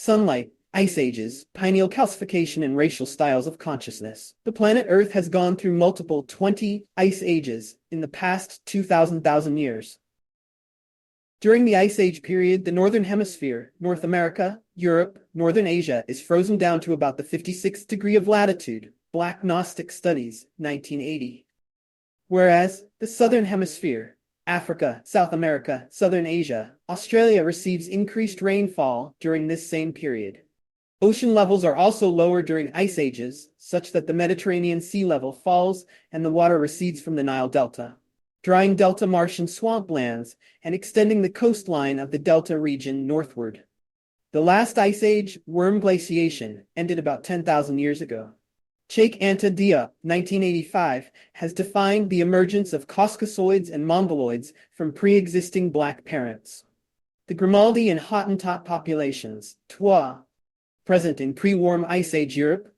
Sunlight, ice ages, pineal calcification, and racial styles of consciousness. The planet Earth has gone through multiple 20 ice ages in the past 2,000 years. During the Ice Age period, the Northern Hemisphere, North America, Europe, Northern Asia is frozen down to about the 56th degree of latitude, Black Gnostic Studies, 1980. Whereas the Southern Hemisphere, Africa, South America, Southern Asia, Australia receives increased rainfall during this same period. Ocean levels are also lower during ice ages, such that the Mediterranean sea level falls and the water recedes from the Nile Delta, drying delta marsh and swamplands and extending the coastline of the delta region northward. The last ice age, worm glaciation, ended about 10,000 years ago. Cheikh Anta Diop, 1985, has defined the emergence of Caucasoids and Mongoloids from pre-existing black parents. The Grimaldi and Hottentot populations, Twa, present in pre-warm Ice Age Europe.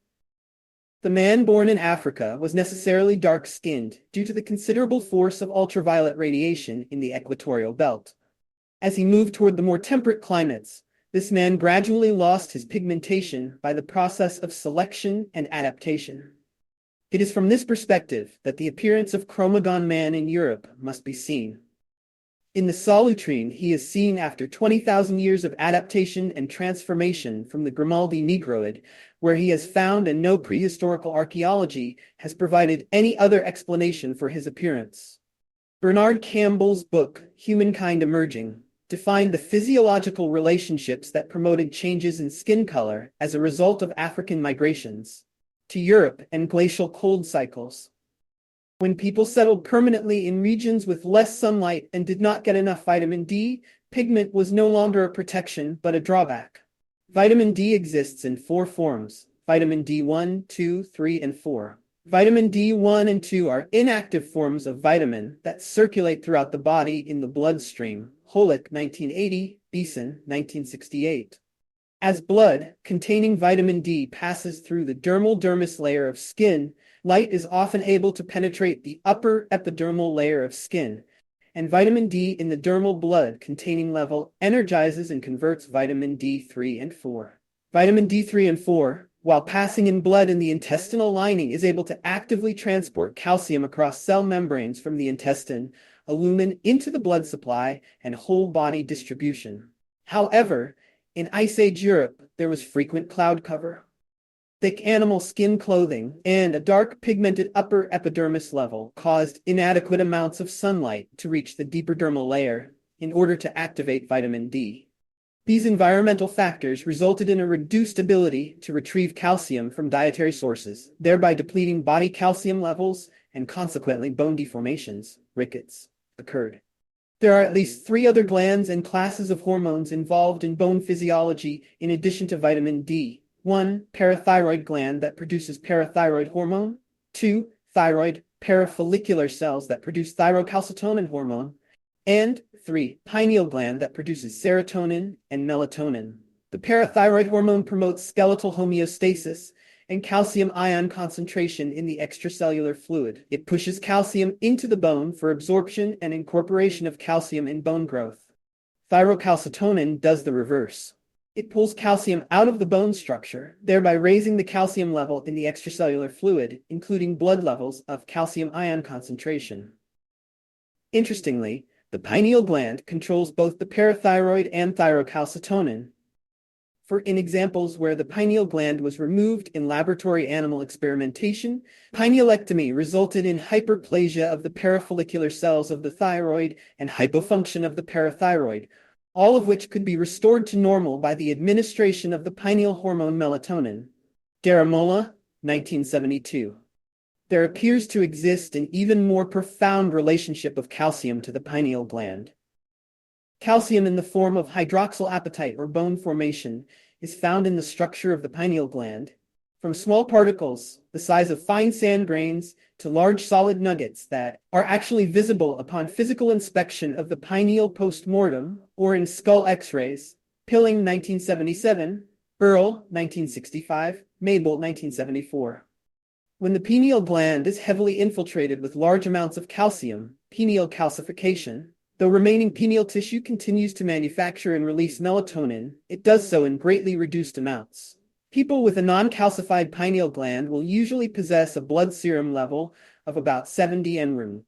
The man born in Africa was necessarily dark-skinned due to the considerable force of ultraviolet radiation in the equatorial belt. As he moved toward the more temperate climates, this man gradually lost his pigmentation by the process of selection and adaptation. It is from this perspective that the appearance of Cro-Magnon man in Europe must be seen. In the Solutrine, he is seen after 20,000 years of adaptation and transformation from the Grimaldi Negroid, where he has found and no prehistorical archaeology has provided any other explanation for his appearance. Bernard Campbell's book, Humankind Emerging, defined the physiological relationships that promoted changes in skin color as a result of African migrations to Europe and glacial cold cycles. When people settled permanently in regions with less sunlight and did not get enough vitamin D, pigment was no longer a protection but a drawback. Vitamin D exists in 4 forms: vitamin D1, 2, 3, and 4. Vitamin D1 and 2 are inactive forms of vitamin that circulate throughout the body in the bloodstream. Holick, 1980, Beeson, 1968. As blood containing vitamin D passes through the dermal dermis layer of skin, light is often able to penetrate the upper epidermal layer of skin, and vitamin D in the dermal blood containing level energizes and converts vitamin D3 and 4. Vitamin D3 and 4, while passing in blood in the intestinal lining, is able to actively transport calcium across cell membranes from the intestine, a lumen, into the blood supply and whole body distribution. However, in Ice Age Europe, there was frequent cloud cover, thick animal skin clothing, and a dark pigmented upper epidermis level caused inadequate amounts of sunlight to reach the deeper dermal layer in order to activate vitamin D. These environmental factors resulted in a reduced ability to retrieve calcium from dietary sources, thereby depleting body calcium levels, and consequently bone deformations, rickets, occurred. There are at least 3 other glands and classes of hormones involved in bone physiology in addition to vitamin D. 1. Parathyroid gland that produces parathyroid hormone. 2. Thyroid parafollicular cells that produce thyrocalcitonin hormone. And 3. Pineal gland that produces serotonin and melatonin. The parathyroid hormone promotes skeletal homeostasis and calcium ion concentration in the extracellular fluid. It pushes calcium into the bone for absorption and incorporation of calcium in bone growth. Thyrocalcitonin does the reverse. It pulls calcium out of the bone structure, thereby raising the calcium level in the extracellular fluid, including blood levels of calcium ion concentration. Interestingly, the pineal gland controls both the parathyroid and thyrocalcitonin. For in examples where the pineal gland was removed in laboratory animal experimentation, pinealectomy resulted in hyperplasia of the parafollicular cells of the thyroid and hypofunction of the parathyroid, all of which could be restored to normal by the administration of the pineal hormone melatonin. Daramola, 1972. There appears to exist an even more profound relationship of calcium to the pineal gland. Calcium in the form of hydroxylapatite or bone formation is found in the structure of the pineal gland, from small particles the size of fine sand grains to large solid nuggets that are actually visible upon physical inspection of the pineal post-mortem or in skull x-rays. Pilling, 1977, Earl, 1965, Mabel, 1974. When the pineal gland is heavily infiltrated with large amounts of calcium, pineal calcification, Though remaining pineal tissue continues to manufacture and release melatonin, it does so in greatly reduced amounts. People with a non-calcified pineal gland will usually possess a blood serum level of about 70 nrem.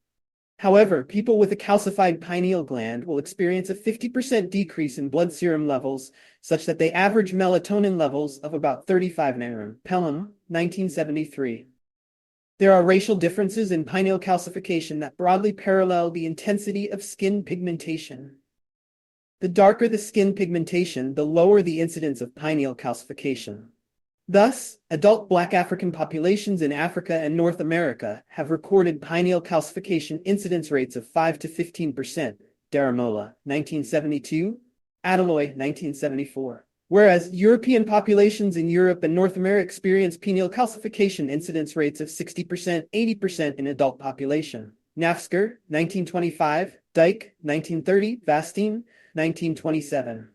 However, people with a calcified pineal gland will experience a 50% decrease in blood serum levels, such that they average melatonin levels of about 35 nrem. Pelham, 1973. There are racial differences in pineal calcification that broadly parallel the intensity of skin pigmentation. The darker the skin pigmentation, the lower the incidence of pineal calcification. Thus, adult Black African populations in Africa and North America have recorded pineal calcification incidence rates of 5 to 15%, Daramola, 1972, Adeloy, 1974. Whereas European populations in Europe and North America experience pineal calcification incidence rates of 60%, 80% in adult population. Nafsker, 1925, Dyke, 1930, Vastine, 1927.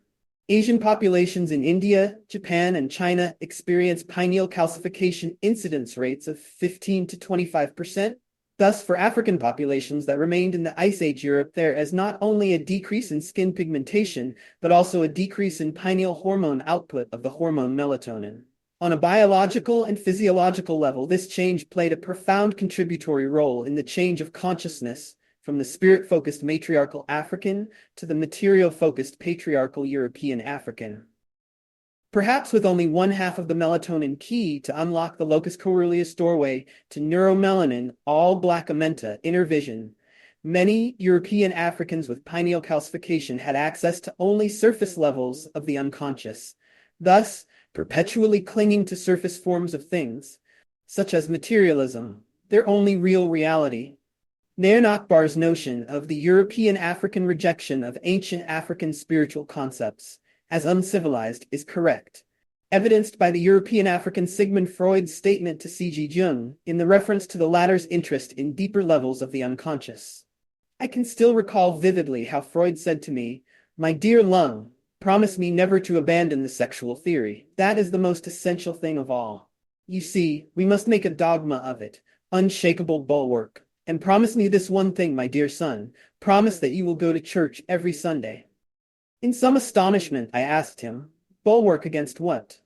Asian populations in India, Japan, and China experience pineal calcification incidence rates of 15 to 25%. Thus, for African populations that remained in the Ice Age Europe, there is not only a decrease in skin pigmentation, but also a decrease in pineal hormone output of the hormone melatonin. On a biological and physiological level, this change played a profound contributory role in the change of consciousness from the spirit-focused matriarchal African to the material-focused patriarchal European African. Perhaps with only one half of the melatonin key to unlock the locus coeruleus doorway to neuromelanin, all black amenta, inner vision, many European Africans with pineal calcification had access to only surface levels of the unconscious, thus perpetually clinging to surface forms of things, such as materialism, their only real reality. Nairn Akbar's notion of the European African rejection of ancient African spiritual concepts as uncivilized is correct, evidenced by the European African Sigmund Freud's statement to C.G. Jung in the reference to the latter's interest in deeper levels of the unconscious. I can still recall vividly how Freud said to me, "My dear Lung, promise me never to abandon the sexual theory. That is the most essential thing of all. You see, we must make a dogma of it, unshakable bulwark. And promise me this one thing, my dear son, promise that you will go to church every Sunday." In some astonishment, I asked him, "Bulwark against what?"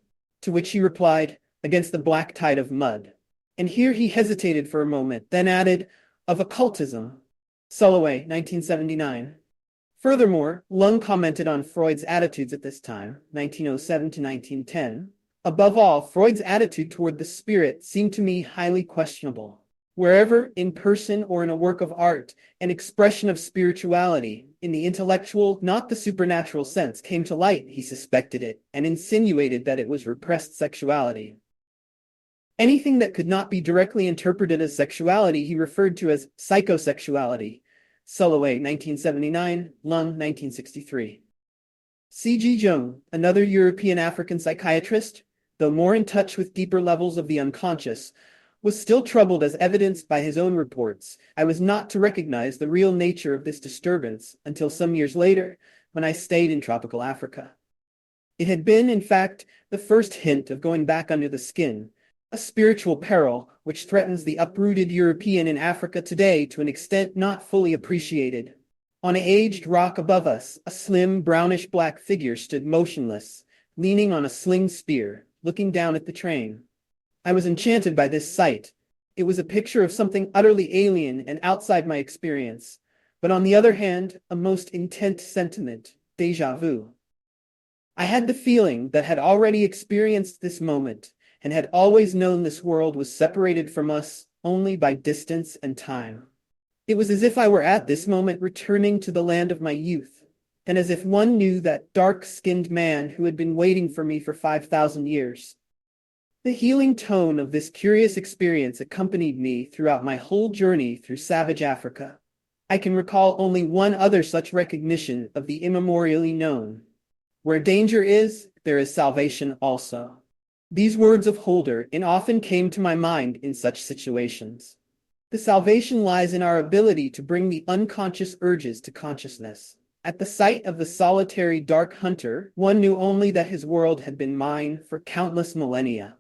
To which he replied, "Against the black tide of mud." And here he hesitated for a moment, then added, "Of occultism." Sulloway, 1979. Furthermore, Lung commented on Freud's attitudes at this time, 1907 to 1910. Above all, Freud's attitude toward the spirit seemed to me highly questionable. Wherever, in person or in a work of art, an expression of spirituality, in the intellectual, not the supernatural sense, came to light, he suspected it, and insinuated that it was repressed sexuality. Anything that could not be directly interpreted as sexuality he referred to as psychosexuality. Sulloway, 1979, Lung, 1963. C.G. Jung, another European African psychiatrist, though more in touch with deeper levels of the unconscious, was still troubled as evidenced by his own reports. I was not to recognize the real nature of this disturbance until some years later, when I stayed in tropical Africa. It had been, in fact, the first hint of going back under the skin, a spiritual peril which threatens the uprooted European in Africa today to an extent not fully appreciated. On an aged rock above us, a slim, brownish-black figure stood motionless, leaning on a sling spear, looking down at the train. I was enchanted by this sight. It was a picture of something utterly alien and outside my experience, but on the other hand, a most intense sentiment, déjà vu. I had the feeling that had already experienced this moment, and had always known this world was separated from us only by distance and time. It was as if I were at this moment returning to the land of my youth, and as if one knew that dark-skinned man who had been waiting for me for 5,000 years. The healing tone of this curious experience accompanied me throughout my whole journey through savage Africa. I can recall only one other such recognition of the immemorially known. Where danger is, there is salvation also. These words of Holder often came to my mind in such situations. The salvation lies in our ability to bring the unconscious urges to consciousness. At the sight of the solitary dark hunter, one knew only that his world had been mine for countless millennia.